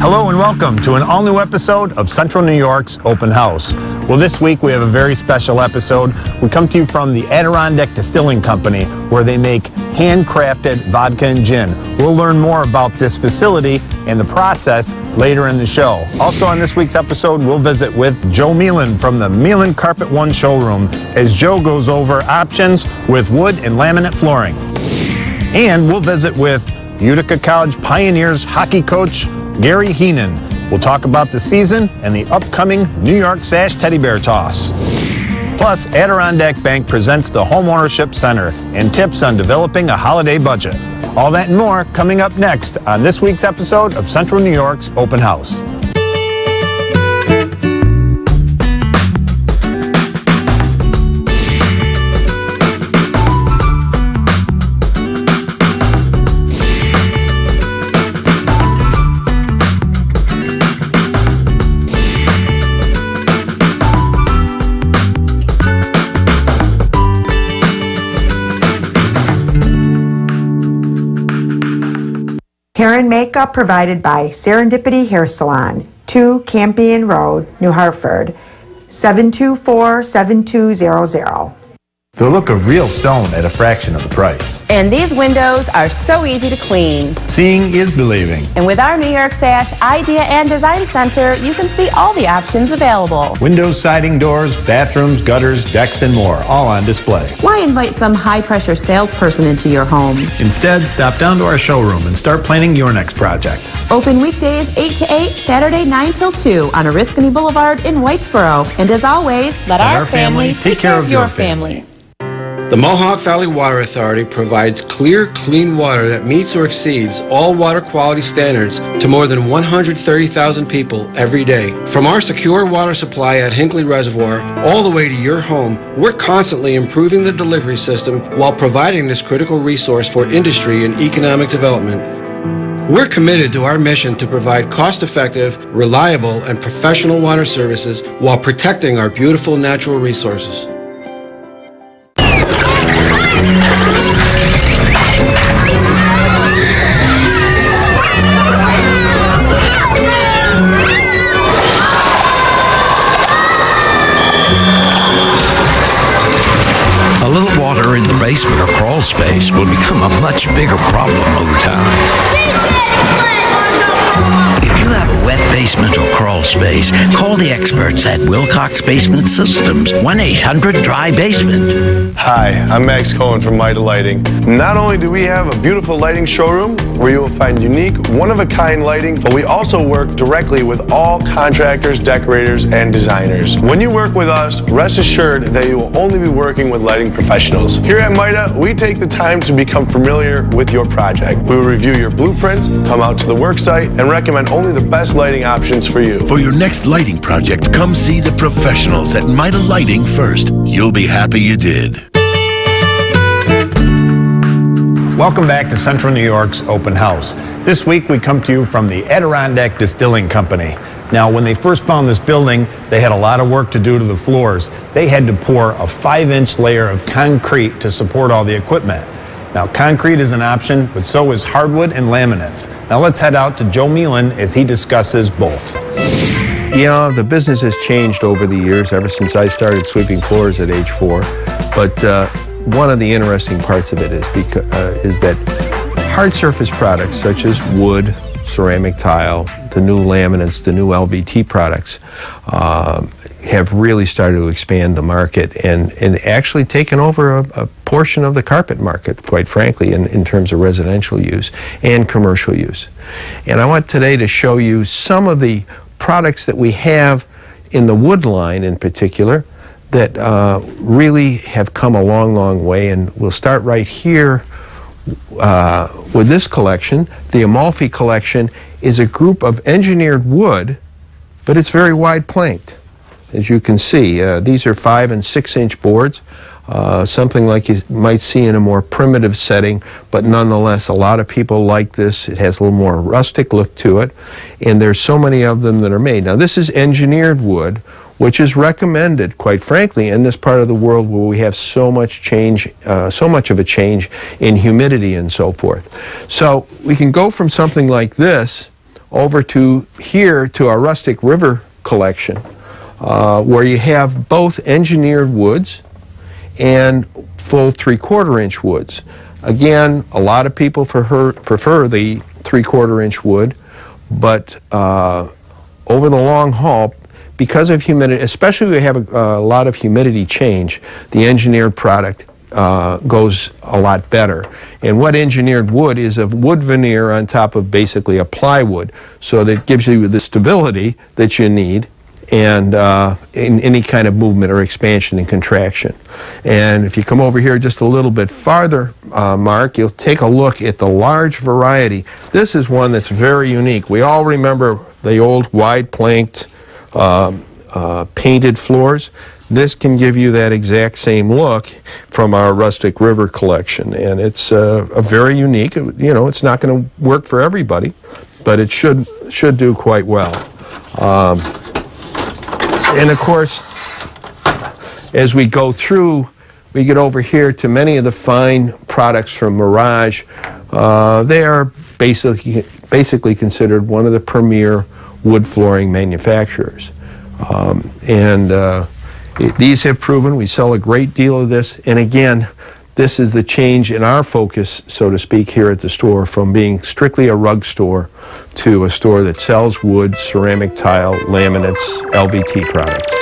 Hello and welcome to an all-new episode of Central New York's Open House. Well, this week we have a very special episode. We come to you from the Adirondack Distilling Company, where they make handcrafted vodka and gin. We'll learn more about this facility and the process later in the show. Also on this week's episode, we'll visit with Joe Meelan from the Meelan Carpet One showroom as Joe goes over options with wood and laminate flooring. And we'll visit with Utica College Pioneers hockey coach Gary Heenan. We'll talk about the season and the upcoming New York Sash Teddy Bear Toss. Plus, Adirondack Bank presents the Homeownership Center and tips on developing a holiday budget. All that and more coming up next on this week's episode of Central New York's Open House. Hair and makeup provided by Serendipity Hair Salon, 2 Campion Road, New Hartford, 724-7200. The look of real stone at a fraction of the price. And these windows are so easy to clean. Seeing is believing. And with our New York Sash Idea and Design Center, you can see all the options available. Windows, siding, doors, bathrooms, gutters, decks, and more, all on display. Why invite some high-pressure salesperson into your home? Instead, stop down to our showroom and start planning your next project. Open weekdays 8 to 8, Saturday 9 till 2 on Oriskany Boulevard in Whitesboro. And as always, let our family take care of your family. The Mohawk Valley Water Authority provides clear, clean water that meets or exceeds all water quality standards to more than 130,000 people every day. From our secure water supply at Hinckley Reservoir all the way to your home, we're constantly improving the delivery system while providing this critical resource for industry and economic development. We're committed to our mission to provide cost-effective, reliable, and professional water services while protecting our beautiful natural resources. In the basement or crawl space will become a much bigger problem over time. If you have a wet basement or crawl space, call the experts at Wilcox Basement Systems, 1-800-DRY-BASEMENT. Hi, I'm Max Cohen from Mida Lighting. Not only do we have a beautiful lighting showroom where you will find unique, one-of-a-kind lighting, but we also work directly with all contractors, decorators, and designers. When you work with us, rest assured that you will only be working with lighting professionals. Here at Mida, we take the time to become familiar with your project. We will review your blueprints, come out to the work site, and recommend only the best lighting options for you. For your next lighting project, come see the professionals at Mida Lighting first. You'll be happy you did. Welcome back to Central New York's Open House. This week we come to you from the Adirondack Distilling Company. Now, when they first found this building, they had a lot of work to do to the floors. They had to pour a 5-inch layer of concrete to support all the equipment. Now, concrete is an option, but so is hardwood and laminates. Now let's head out to Joe Meelan as he discusses both. You know, the business has changed over the years, ever since I started sweeping floors at age 4. But one of the interesting parts of it is that hard surface products such as wood, ceramic tile, the new laminates, the new LVT products have really started to expand the market and actually taken over a portion of the carpet market, quite frankly, in terms of residential use and commercial use. And I want today to show you some of the products that we have in the wood line in particular that really have come a long, long way. And we'll start right here with this collection. The Amalfi collection is a group of engineered wood, but it's very wide planked. As you can see, these are 5- and 6-inch boards, something like you might see in a more primitive setting, but nonetheless, a lot of people like this. It has a little more rustic look to it, and there's so many of them that are made. Now, this is engineered wood, which is recommended, quite frankly, in this part of the world where we have so much change, so much of a change in humidity and so forth. So we can go from something like this, over to here to our Rustic River collection, where you have both engineered woods and full 3/4 inch woods. Again, a lot of people prefer the 3/4 inch wood, but over the long haul, because of humidity, especially if we have a lot of humidity change, the engineered product goes a lot better. And what engineered wood is a wood veneer on top of basically a plywood, so that it gives you the stability that you need and in any kind of movement or expansion and contraction. And if you come over here just a little bit farther, Mark, you'll take a look at the large variety. This is one that's very unique. We all remember the old wide planked painted floors. This can give you that exact same look from our Rustic River collection, and it's a very unique. You know, it's not going to work for everybody, but it should do quite well. And of course, as we go through, we get over here to many of the fine products from Mirage. They are basically considered one of the premier wood flooring manufacturers. These have proven we sell a great deal of this, and again, this is the change in our focus, so to speak, here at the store, from being strictly a rug store to a store that sells wood, ceramic tile, laminates, LVT products.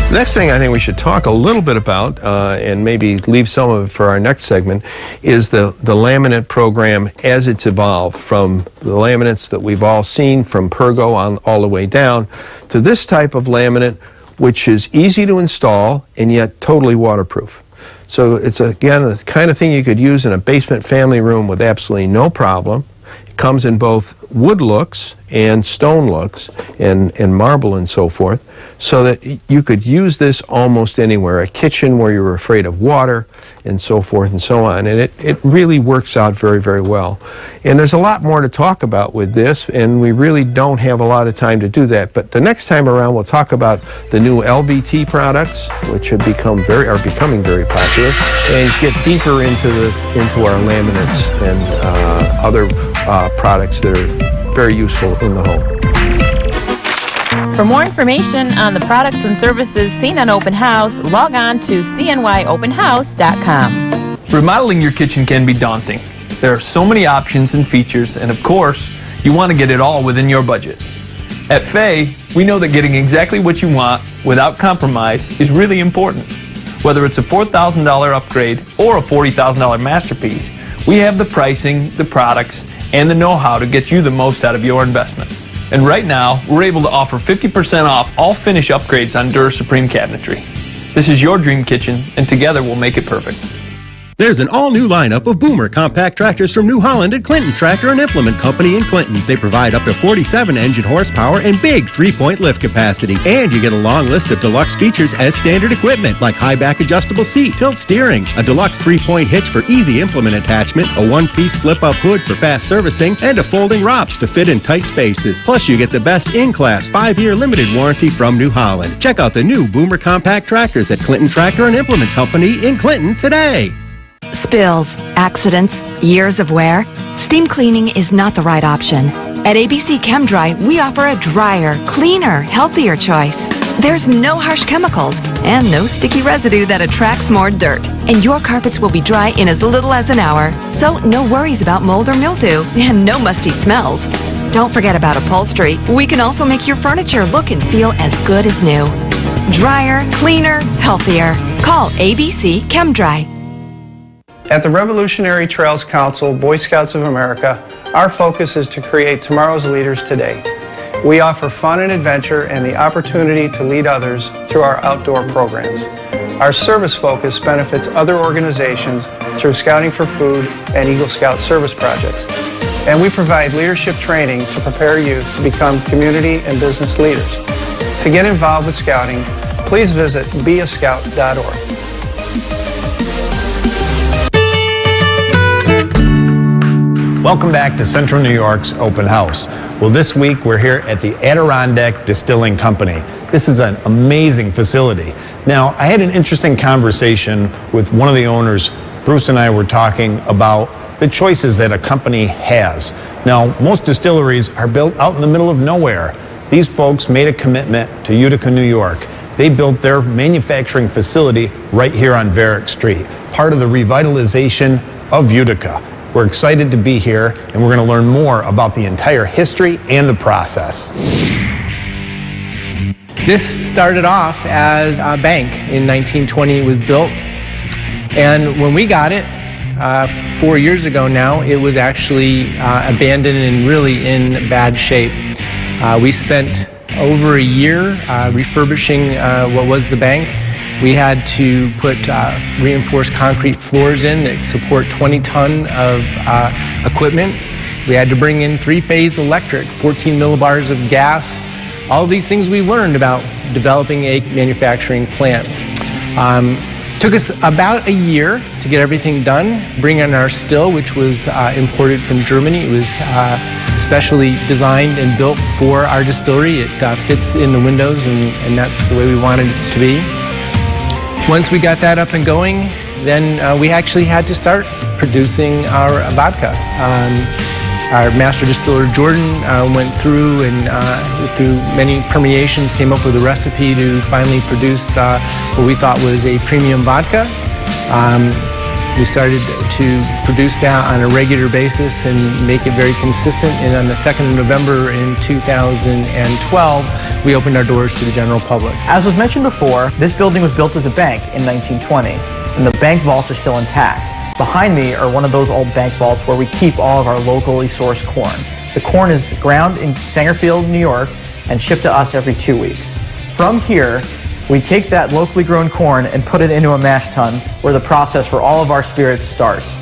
The next thing I think we should talk a little bit about, and maybe leave some of it for our next segment, is the laminate program as it's evolved from the laminates that we've all seen from Pergo on all the way down to this type of laminate, which is easy to install and yet totally waterproof. So it's, again, the kind of thing you could use in a basement family room with absolutely no problem. It comes in both wood looks and stone looks and marble and so forth, so that you could use this almost anywhere, a kitchen where you're afraid of water and so forth and so on. And it really works out very, very well. And there's a lot more to talk about with this, and we really don't have a lot of time to do that. But the next time around, we'll talk about the new LVT products, which have becoming very popular, and get deeper into our laminates and other products that are very useful in the home. For more information on the products and services seen on Open House, log on to cnyopenhouse.com. Remodeling your kitchen can be daunting. There are so many options and features, and of course, you want to get it all within your budget. At Fay, we know that getting exactly what you want without compromise is really important. Whether it's a $4,000 upgrade or a $40,000 masterpiece, we have the pricing, the products, and the know-how to get you the most out of your investment. And right now, we're able to offer 50% off all finish upgrades on Dura Supreme cabinetry. This is your dream kitchen, and together we'll make it perfect. There's an all-new lineup of Boomer compact tractors from New Holland and Clinton Tractor and Implement Company in Clinton. They provide up to 47 engine horsepower and big 3-point lift capacity. And you get a long list of deluxe features as standard equipment, like high back adjustable seat, tilt steering, a deluxe 3-point hitch for easy implement attachment, a 1-piece flip-up hood for fast servicing, and a folding ROPS to fit in tight spaces. Plus, you get the best in-class 5-year limited warranty from New Holland. Check out the new Boomer compact tractors at Clinton Tractor and Implement Company in Clinton today. Spills, accidents, years of wear? Steam cleaning is not the right option. At ABC ChemDry, we offer a drier, cleaner, healthier choice. There's no harsh chemicals and no sticky residue that attracts more dirt. And your carpets will be dry in as little as an hour. So no worries about mold or mildew and no musty smells. Don't forget about upholstery. We can also make your furniture look and feel as good as new. Drier, cleaner, healthier. Call ABC ChemDry. At the Revolutionary Trails Council, Boy Scouts of America, our focus is to create tomorrow's leaders today. We offer fun and adventure and the opportunity to lead others through our outdoor programs. Our service focus benefits other organizations through Scouting for Food and Eagle Scout service projects. And we provide leadership training to prepare youth to become community and business leaders. To get involved with Scouting, please visit beascout.org. Welcome back to Central New York's Open House. Well, this week we're here at the Adirondack Distilling Company. This is an amazing facility. Now, I had an interesting conversation with one of the owners. Bruce and I were talking about the choices that a company has. Now, most distilleries are built out in the middle of nowhere. These folks made a commitment to Utica, New York. They built their manufacturing facility right here on Varick Street, part of the revitalization of Utica. We're excited to be here, and we're going to learn more about the entire history and the process. This started off as a bank. In 1920 it was built, and when we got it 4 years ago now, it was actually abandoned and really in bad shape. We spent over a year refurbishing what was the bank. We had to put reinforced concrete floors in that support 20-ton of equipment. We had to bring in 3-phase electric, 14 millibars of gas. All these things we learned about developing a manufacturing plant. Took us about a year to get everything done, bring in our still, which was imported from Germany. It was specially designed and built for our distillery. It fits in the windows, and that's the way we wanted it to be. Once we got that up and going, then we actually had to start producing our vodka. Our master distiller, Jordan, went through and through many permeations came up with a recipe to finally produce what we thought was a premium vodka. We started to produce that on a regular basis and make it very consistent, and on the 2nd of November in 2012, we opened our doors to the general public. As was mentioned before, this building was built as a bank in 1920, and the bank vaults are still intact. Behind me are one of those old bank vaults where we keep all of our locally sourced corn. The corn is ground in Sangerfield, New York, and shipped to us every 2 weeks. From here, we take that locally grown corn and put it into a mash tun where the process for all of our spirits starts.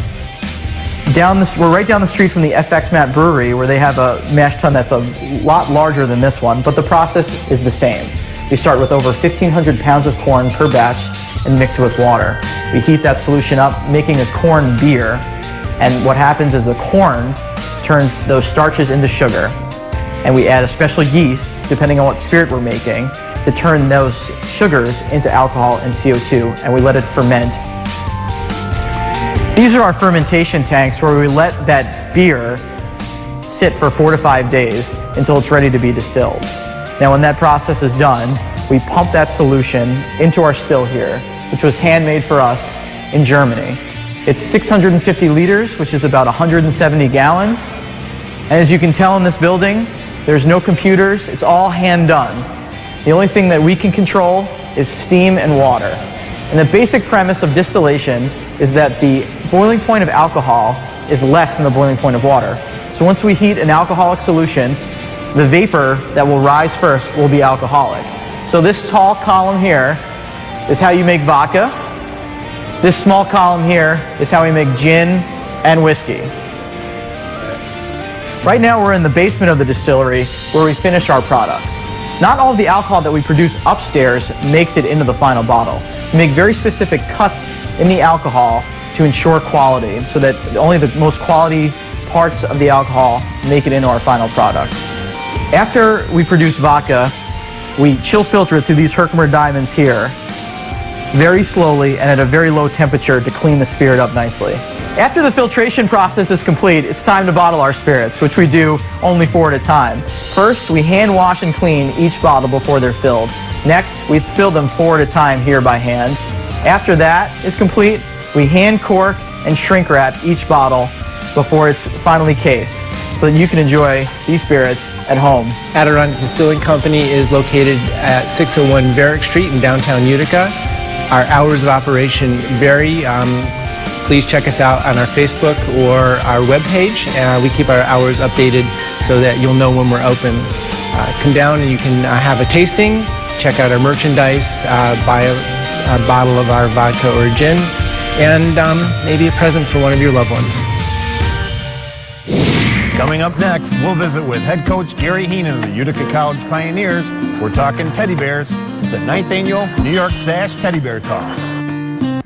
We're right down the street from the FX Matt Brewery, where they have a mash tun that's a lot larger than this one, but the process is the same. We start with over 1,500 pounds of corn per batch and mix it with water. We heat that solution up, making a corn beer, and what happens is the corn turns those starches into sugar, and we add a special yeast, depending on what spirit we're making, to turn those sugars into alcohol and CO2, and we let it ferment. These are our fermentation tanks where we let that beer sit for 4 to 5 days until it's ready to be distilled. Now when that process is done, we pump that solution into our still here, which was handmade for us in Germany. It's 650 liters, which is about 170 gallons. And as you can tell in this building, there's no computers, it's all hand done. The only thing that we can control is steam and water. And the basic premise of distillation is that the boiling point of alcohol is less than the boiling point of water. So once we heat an alcoholic solution, the vapor that will rise first will be alcoholic. So this tall column here is how you make vodka. This small column here is how we make gin and whiskey. Right now we're in the basement of the distillery where we finish our products. Not all of the alcohol that we produce upstairs makes it into the final bottle. We make very specific cuts in the alcohol to ensure quality, so that only the most quality parts of the alcohol make it into our final product. After we produce vodka, we chill filter it through these Herkimer diamonds here, very slowly and at a very low temperature to clean the spirit up nicely. After the filtration process is complete, it's time to bottle our spirits, which we do only 4 at a time. First, we hand wash and clean each bottle before they're filled. Next, we fill them 4 at a time here by hand. After that is complete, we hand cork and shrink wrap each bottle before it's finally cased, so that you can enjoy these spirits at home. Adirondack Distilling Company is located at 601 Varick Street in downtown Utica. Our hours of operation vary. Please check us out on our Facebook or our webpage. We keep our hours updated so that you'll know when we're open. Come down and you can have a tasting, check out our merchandise, buy a bottle of our vodka or gin, and maybe a present for one of your loved ones. Coming up next, we'll visit with head coach Gary Heenan of the Utica College Pioneers. We're talking teddy bears, the 9th annual New York Sash Teddy Bear Talks.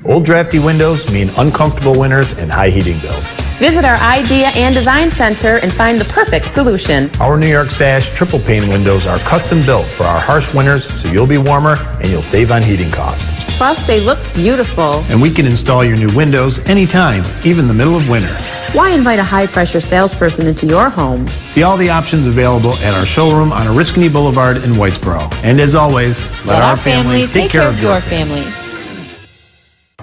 Old drafty windows mean uncomfortable winters and high heating bills. Visit our Idea and Design Center and find the perfect solution. Our New York Sash triple pane windows are custom built for our harsh winters, so you'll be warmer and you'll save on heating cost. Plus, they look beautiful. And we can install your new windows anytime, even the middle of winter. Why invite a high-pressure salesperson into your home? See all the options available at our showroom on Oriskany Boulevard in Whitesboro. And as always, let our family take care of your family.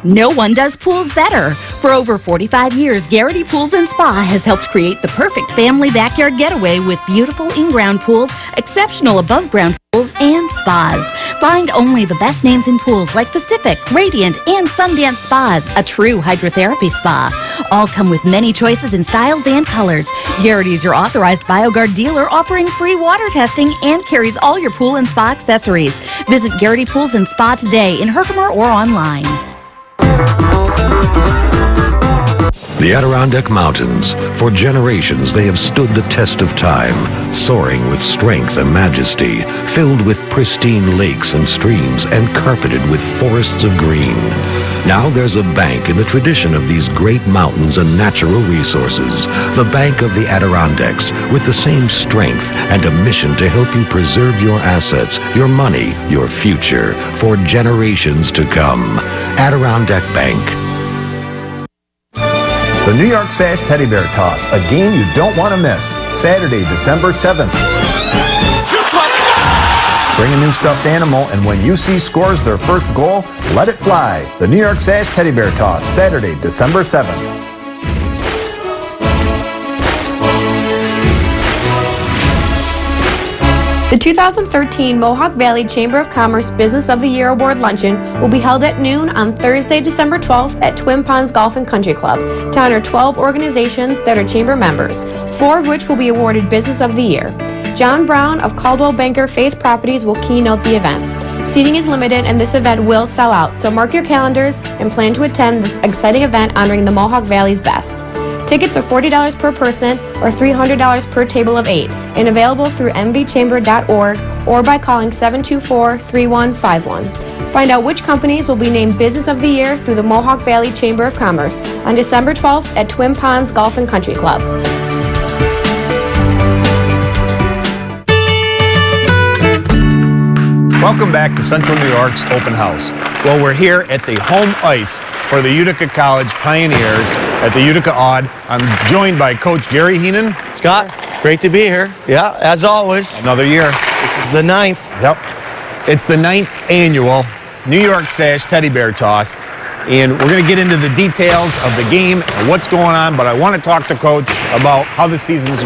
No one does pools better. For over 45 years, Garrity Pools and Spa has helped create the perfect family backyard getaway with beautiful in-ground pools, exceptional above-ground pools, and spas. Find only the best names in pools like Pacific, Radiant, and Sundance Spas, a true hydrotherapy spa. All come with many choices in styles and colors. Garrity is your authorized BioGuard dealer offering free water testing and carries all your pool and spa accessories. Visit Garrity Pools and Spa today in Herkimer or online. The Adirondack Mountains. For generations, they have stood the test of time, soaring with strength and majesty, filled with pristine lakes and streams, and carpeted with forests of green. Now there's a bank in the tradition of these great mountains and natural resources, the Bank of the Adirondacks, with the same strength and a mission to help you preserve your assets, your money, your future, for generations to come. Adirondack Bank. The New York Sash Teddy Bear Toss, a game you don't want to miss. Saturday, December 7th. Bring a new stuffed animal, and when UC scores their first goal, let it fly. The New York Sash Teddy Bear Toss, Saturday, December 7th. The 2013 Mohawk Valley Chamber of Commerce Business of the Year Award Luncheon will be held at noon on Thursday, December 12th at Twin Ponds Golf and Country Club to honor 12 organizations that are chamber members, 4 of which will be awarded Business of the Year. John Brown of Caldwell Banker Faith Properties will keynote the event. Seating is limited and this event will sell out, so mark your calendars and plan to attend this exciting event honoring the Mohawk Valley's best. Tickets are $40 per person or $300 per table of 8 and available through mvchamber.org or by calling 724-3151. Find out which companies will be named Business of the Year through the Mohawk Valley Chamber of Commerce on December 12th at Twin Ponds Golf and Country Club. Welcome back to Central New York's Open House. Well, we're here at the home ice for the Utica College Pioneers at the Utica Aud. I'm joined by Coach Gary Heenan. Scott, great to be here. Yeah, as always. Another year. This is the 9th. Yep. It's the 9th annual New York Sash Teddy Bear Toss. And we're going to get into the details of the game and what's going on, but I want to talk to Coach about how the season's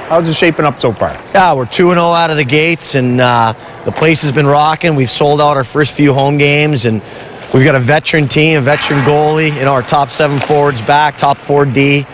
how's it shaping up so far? Yeah, we're 2-0 out of the gates, and the place has been rocking. We've sold out our first few home games, and we've got a veteran team, a veteran goalie, our top 7 forwards back, top 4 D.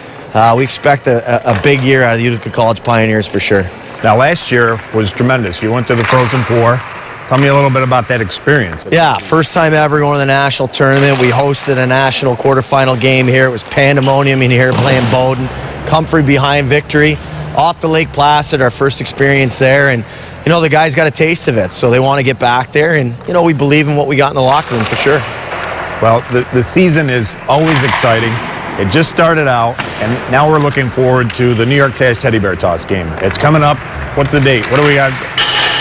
We expect a big year out of the Utica College Pioneers for sure. Now, last year was tremendous. You went to the Frozen Four. Tell me a little bit about that experience. Yeah, first time ever going to the national tournament. We hosted a national quarterfinal game here. It was pandemonium in here playing Bowdoin. Comfrey behind victory. Off to Lake Placid, our first experience there, and the guys got a taste of it, so they want to get back there, and we believe in what we got in the locker room for sure. Well, the season is always exciting. It just started out, and now we're looking forward to the New York Sash Teddy Bear Toss game. It's coming up. What's the date? What do we got?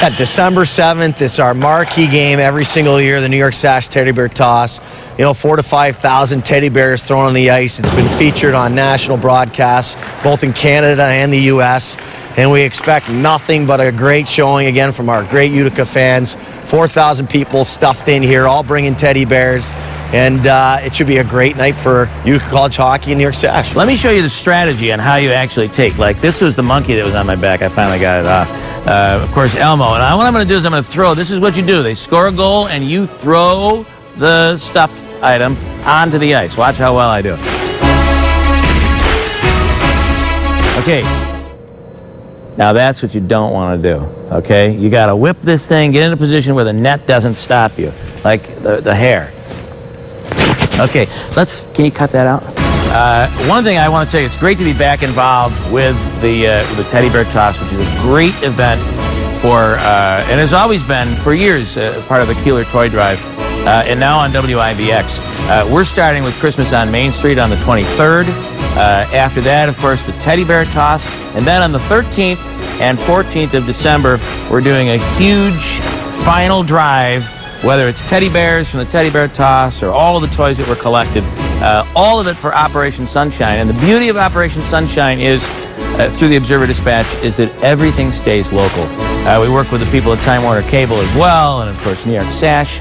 At December 7th, it's our marquee game every single year, the New York Sash Teddy Bear Toss. 4,000 to 5,000 teddy bears thrown on the ice. It's been featured on national broadcasts, both in Canada and the U.S., and we expect nothing but a great showing again from our great Utica fans. 4,000 people stuffed in here, all bringing teddy bears, and it should be a great night for Utica College hockey and New York Sash. Let me show you the strategy on how you actually take. This was the monkey that was on my back. I finally got it off. Of course, Elmo. And what I'm going to do is I'm going to throw. This is what you do. They score a goal, and you throw the stuffed item onto the ice. Watch how well I do. Okay. Now that's what you don't want to do. Okay? You got to whip this thing, get in a position where the net doesn't stop you, like the hair. Okay. Can you cut that out? One thing I want to tell you, it's great to be back involved with the Teddy Bear Toss, which is a great event for, and has always been for years part of the Keeler Toy Drive, and now on WIVX. We're starting with Christmas on Main Street on the 23rd. After that, of course, the Teddy Bear Toss. And then on the 13th and 14th of December, we're doing a huge final drive, whether it's teddy bears from the Teddy Bear Toss or all of the toys that were collected, all of it for Operation Sunshine. And the beauty of Operation Sunshine is, through the Observer Dispatch, is that everything stays local. We work with the people at Time Warner Cable as well, and of course New York Sash.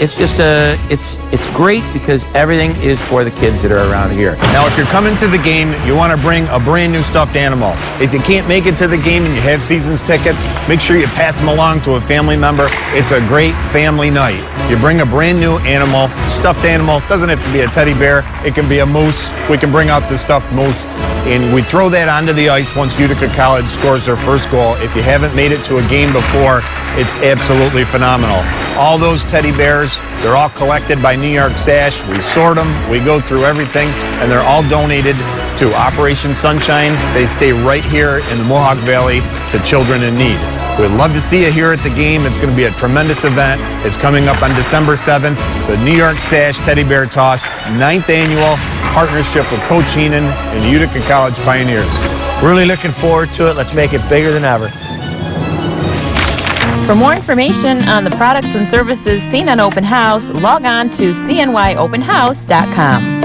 It's just it's great because everything is for the kids that are around here. Now, if you're coming to the game, you want to bring a brand new stuffed animal. If you can't make it to the game and you have season's tickets, make sure you pass them along to a family member. It's a great family night. You bring a brand new animal, stuffed animal. Doesn't have to be a teddy bear. It can be a moose. We can bring out the stuffed moose. And we throw that onto the ice once Utica College scores their first goal. If you haven't made it to a game before, it's absolutely phenomenal. All those teddy bears, they're all collected by New York Sash. We sort them, we go through everything, and they're all donated to Operation Sunshine. They stay right here in the Mohawk Valley to children in need. We'd love to see you here at the game. It's going to be a tremendous event. It's coming up on December 7th, the New York Sash Teddy Bear Toss, 9th annual partnership with Coach Heenan and the Utica College Pioneers. Really looking forward to it. Let's make it bigger than ever. For more information on the products and services seen on Open House, log on to cnyopenhouse.com.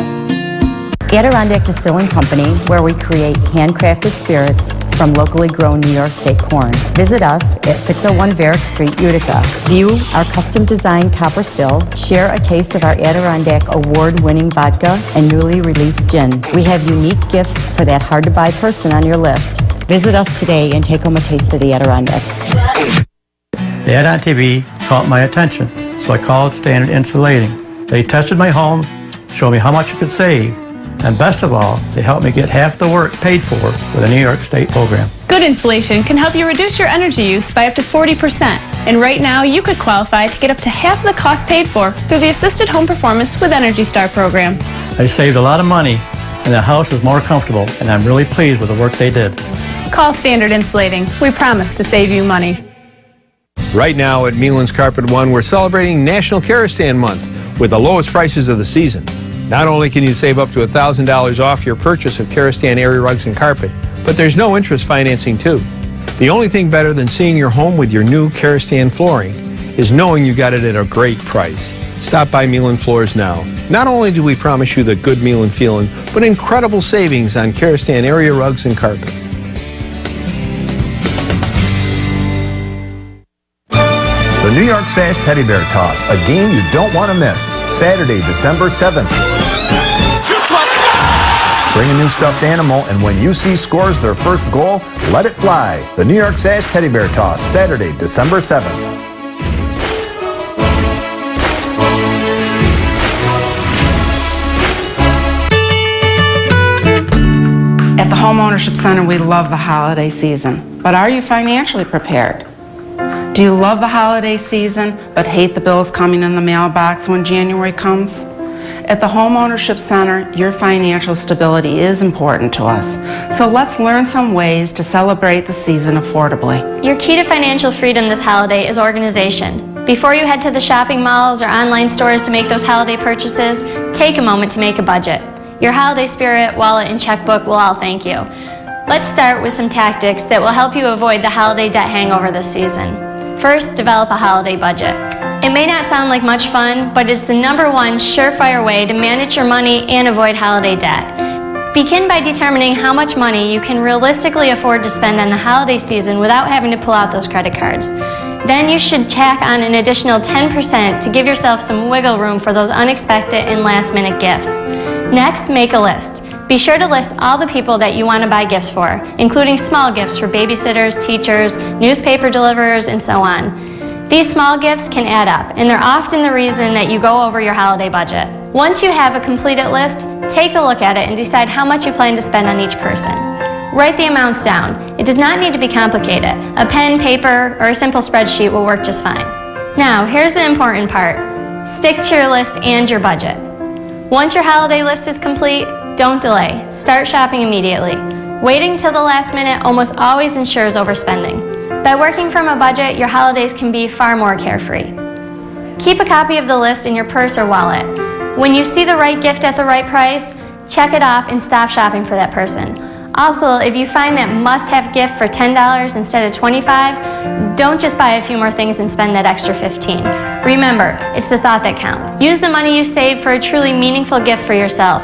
Adirondack Distilling Company, where we create handcrafted spirits from locally grown New York State corn. Visit us at 601 Varick Street, Utica. View our custom-designed copper still. Share a taste of our Adirondack award-winning vodka and newly released gin. We have unique gifts for that hard-to-buy person on your list. Visit us today and take home a taste of the Adirondacks. The ad on TV caught my attention, so I called Standard Insulating. They tested my home, showed me how much it could save, and best of all, they helped me get half the work paid for with a New York State program. Good insulation can help you reduce your energy use by up to 40%. And right now, you could qualify to get up to half the cost paid for through the Assisted Home Performance with Energy Star program. I saved a lot of money, and the house is more comfortable, and I'm really pleased with the work they did. Call Standard Insulating. We promise to save you money. Right now at Meelan's Carpet One, we're celebrating National Karastan Month with the lowest prices of the season. Not only can you save up to $1,000 off your purchase of Karastan area rugs and carpet, but there's no interest financing too. The only thing better than seeing your home with your new Karastan flooring is knowing you got it at a great price. Stop by Meelan Floors now. Not only do we promise you the good Meelan feeling, but incredible savings on Karastan area rugs and carpet. The New York Sash Teddy Bear Toss, a game you don't want to miss. Saturday, December 7th. Bring a new stuffed animal, and when UC scores their first goal, let it fly. The New York Sash Teddy Bear Toss, Saturday, December 7th. At the Homeownership Center, we love the holiday season. But are you financially prepared? Do you love the holiday season, but hate the bills coming in the mailbox when January comes? At the Homeownership Center, your financial stability is important to us. So let's learn some ways to celebrate the season affordably. Your key to financial freedom this holiday is organization. Before you head to the shopping malls or online stores to make those holiday purchases, take a moment to make a budget. Your holiday spirit, wallet, and checkbook will all thank you. Let's start with some tactics that will help you avoid the holiday debt hangover this season. First, develop a holiday budget. It may not sound like much fun, but it's the #1 surefire way to manage your money and avoid holiday debt. Begin by determining how much money you can realistically afford to spend on the holiday season without having to pull out those credit cards. Then you should tack on an additional 10% to give yourself some wiggle room for those unexpected and last-minute gifts. Next, make a list. Be sure to list all the people that you want to buy gifts for, including small gifts for babysitters, teachers, newspaper deliverers, and so on. These small gifts can add up, and they're often the reason that you go over your holiday budget. Once you have a completed list, take a look at it and decide how much you plan to spend on each person. Write the amounts down. It does not need to be complicated. A pen, paper, or a simple spreadsheet will work just fine. Now, here's the important part. Stick to your list and your budget. Once your holiday list is complete, don't delay. Start shopping immediately. Waiting till the last minute almost always ensures overspending. By working from a budget, your holidays can be far more carefree. Keep a copy of the list in your purse or wallet. When you see the right gift at the right price, check it off and stop shopping for that person. Also, if you find that must-have gift for $10 instead of $25, don't just buy a few more things and spend that extra $15. Remember, it's the thought that counts. Use the money you save for a truly meaningful gift for yourself.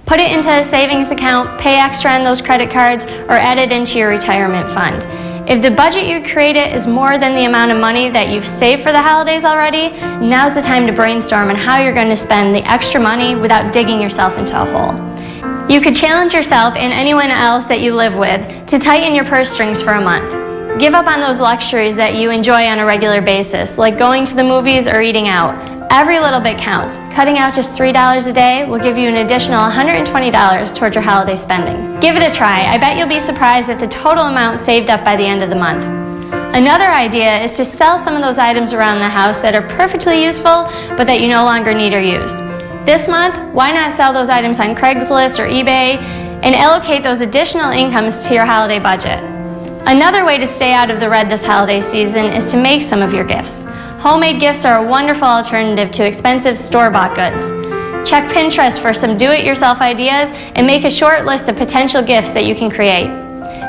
Put it into a savings account, pay extra on those credit cards, or add it into your retirement fund. If the budget you created is more than the amount of money that you've saved for the holidays already, now's the time to brainstorm on how you're going to spend the extra money without digging yourself into a hole. You could challenge yourself and anyone else that you live with to tighten your purse strings for a month. Give up on those luxuries that you enjoy on a regular basis, like going to the movies or eating out. Every little bit counts. Cutting out just $3 a day will give you an additional $120 towards your holiday spending. Give it a try. I bet you'll be surprised at the total amount saved up by the end of the month. Another idea is to sell some of those items around the house that are perfectly useful, but that you no longer need or use. This month, why not sell those items on Craigslist or eBay and allocate those additional incomes to your holiday budget? Another way to stay out of the red this holiday season is to make some of your gifts. Homemade gifts are a wonderful alternative to expensive store-bought goods. Check Pinterest for some do-it-yourself ideas and make a short list of potential gifts that you can create.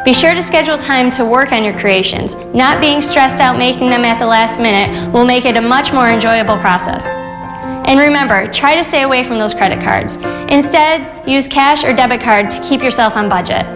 Be sure to schedule time to work on your creations. Not being stressed out making them at the last minute will make it a much more enjoyable process. And remember, try to stay away from those credit cards. Instead, use cash or debit card to keep yourself on budget.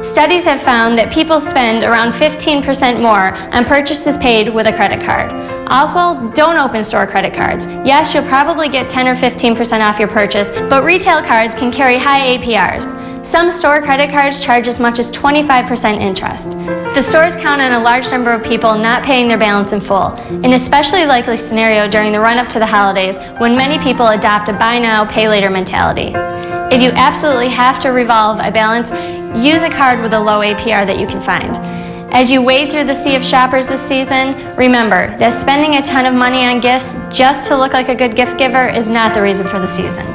Studies have found that people spend around 15% more on purchases paid with a credit card. Also, don't open store credit cards. Yes, you'll probably get 10 or 15% off your purchase, but retail cards can carry high APRs. Some store credit cards charge as much as 25% interest. The stores count on a large number of people not paying their balance in full, an especially likely scenario during the run-up to the holidays when many people adopt a buy now, pay later mentality. If you absolutely have to revolve a balance, use a card with a low APR that you can find. As you wade through the sea of shoppers this season, remember that spending a ton of money on gifts just to look like a good gift giver is not the reason for the season.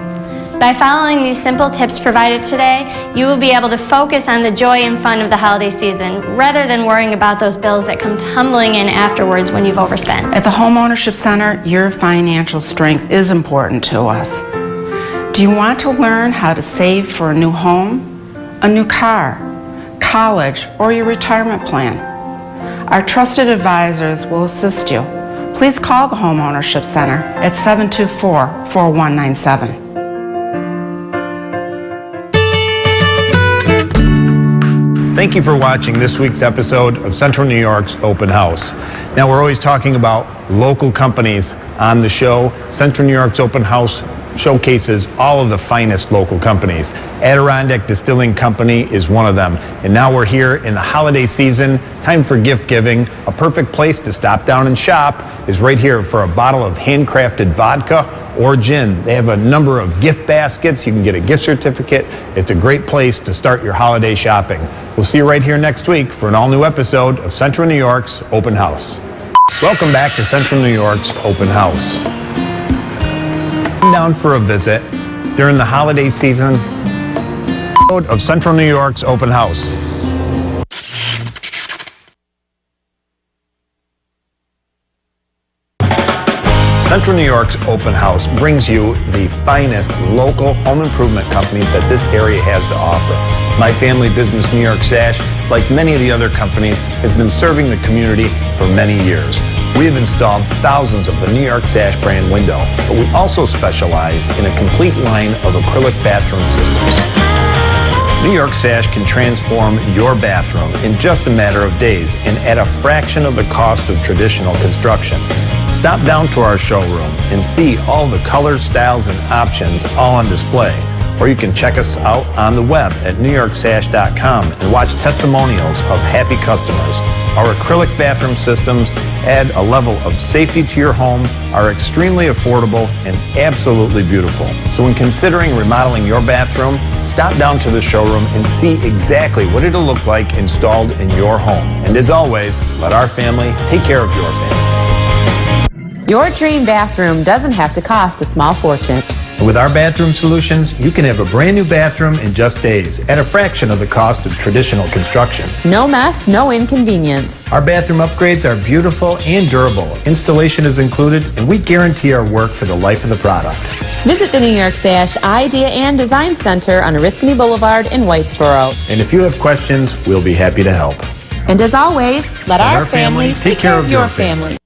By following these simple tips provided today, you will be able to focus on the joy and fun of the holiday season rather than worrying about those bills that come tumbling in afterwards when you've overspent. At the Homeownership Center, your financial strength is important to us. Do you want to learn how to save for a new home, a new car, college, or your retirement plan? Our trusted advisors will assist you. Please call the Homeownership Center at 724-4197. Thank you for watching this week's episode of Central New York's Open House. Now, we're always talking about local companies on the show. Central New York's Open House showcases all of the finest local companies. Adirondack Distilling Company is one of them. And now we're here in the holiday season, time for gift giving. A perfect place to stop down and shop is right here for a bottle of handcrafted vodka or gin. They have a number of gift baskets. You can get a gift certificate. It's a great place to start your holiday shopping. We'll see you right here next week for an all-new episode of Central New York's Open House. Welcome back to Central New York's Open House. Down for a visit during the holiday season of Central New York's Open House. Central New York's Open House brings you the finest local home improvement companies that this area has to offer. My family business, New York Sash, like many of the other companies, has been serving the community for many years. We have installed thousands of the New York Sash brand window, but we also specialize in a complete line of acrylic bathroom systems. New York Sash can transform your bathroom in just a matter of days and at a fraction of the cost of traditional construction. Stop down to our showroom and see all the colors, styles, and options all on display. Or you can check us out on the web at newyorksash.com and watch testimonials of happy customers. Our acrylic bathroom systems add a level of safety to your home, are extremely affordable, and absolutely beautiful. So when considering remodeling your bathroom, stop down to the showroom and see exactly what it'll look like installed in your home. And as always, let our family take care of your family. Your dream bathroom doesn't have to cost a small fortune. With our bathroom solutions, you can have a brand new bathroom in just days at a fraction of the cost of traditional construction. No mess, no inconvenience. Our bathroom upgrades are beautiful and durable. Installation is included, and we guarantee our work for the life of the product. Visit the New York Sash Idea and Design Center on Oriskany Boulevard in Whitesboro. And if you have questions, we'll be happy to help. And as always, let our family take care of your family.